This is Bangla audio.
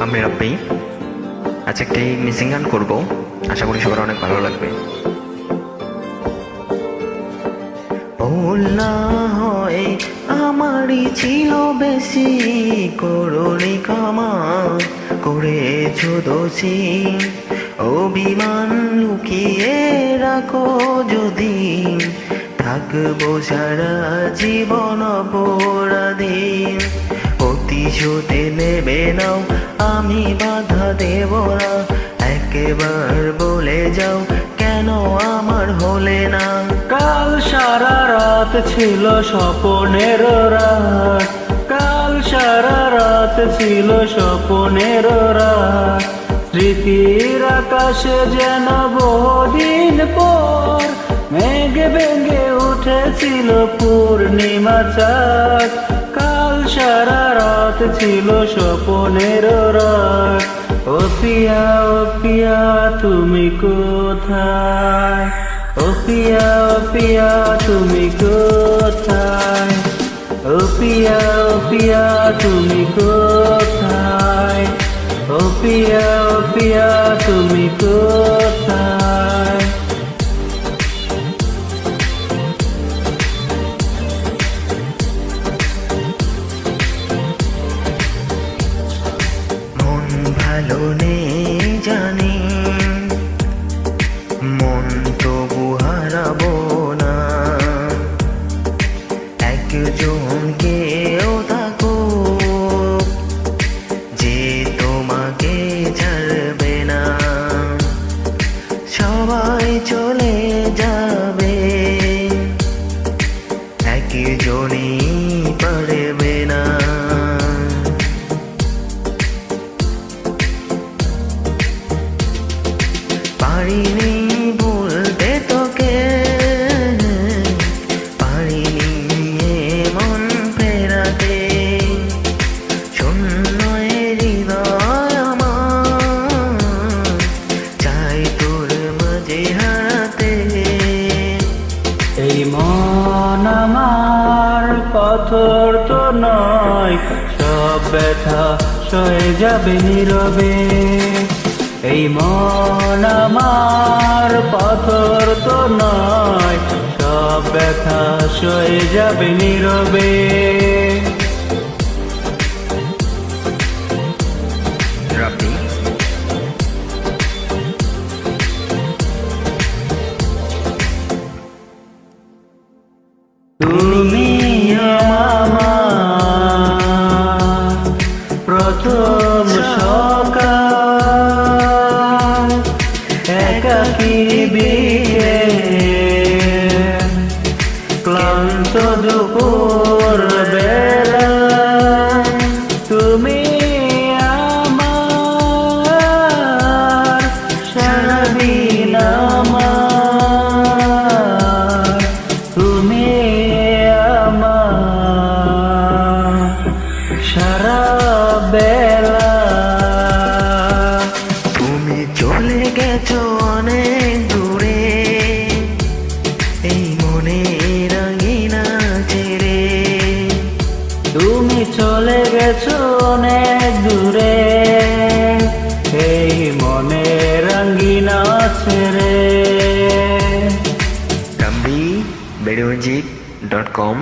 আমি রাব্বি। আজ একটি মিসিং গান করব, আশা করি সবার অনেক ভালো লাগবে। ভুল না হয় আমারই ছিল বেশি, করুণী ক্ষমা করেছ দোষী। অভিমান লুকিয়ে রাখো যদি, থাকবো সারা জীবন অপরাধী। প্রতিশোধে নেবে নাও, আমি বাধা দেব না। একবার বলে যাও, কেন আমার হলে না? কাল সারা রাত ছিল স্বপ্নের রাত, কাল সারা রাত ছিল স্বপ্নের রাত। স্মৃতির আকাশে যেন বহুদিন পর মেঘ ভেঙে উঠেছিল পূর্ণিমা চাঁদ। কাল সারা রাত ছিল স্বপ্নের রাত। ও পিয়া, ও পিয়া তুমি কোথায়? ও পিয়া, ও পিয়া তুমি কোথায়? ও পিয়া, ও পিয়া তুমি কোথায়? ও পিয়া, ও পিয়া তুমি কোথায়? মন ভালো নেই জানি, মন তবু হারাবো না। একজনকেও থাকো যে তোমাকে ছাড়বে না। সবাই চলে যাবে, একজনই পারবে না। পারিনি বলতে তোকে, পারিনি মন ফেরাতে। শূন্য হৃদয় আমার চাই তোর মাঝে হারাতে। এই মন আমার পাথর তো নয়, সব ব্যথা সয়ে যাবে নীরবে। এই মন আমার পাথর তো নয়, সব ব্যথা সয়ে যাবে নীরবে। রাব্বি। তুমি আমার প্রথম সকাল, একাকী বিকেল, ক্লান্ত দুপুর বেলা। তুমি আমার সারাদিন আমার, তুমি আমার সারা বেলা। তুমি চলে গেছো অনেক দূরে, এই মনে রাঙিনা ছেড়ে। তুমি চলে গেছো অনেক দূরে, এই মনে রঙ্গিনা ছেড়ে। রাব্বি, bedouinmusic.com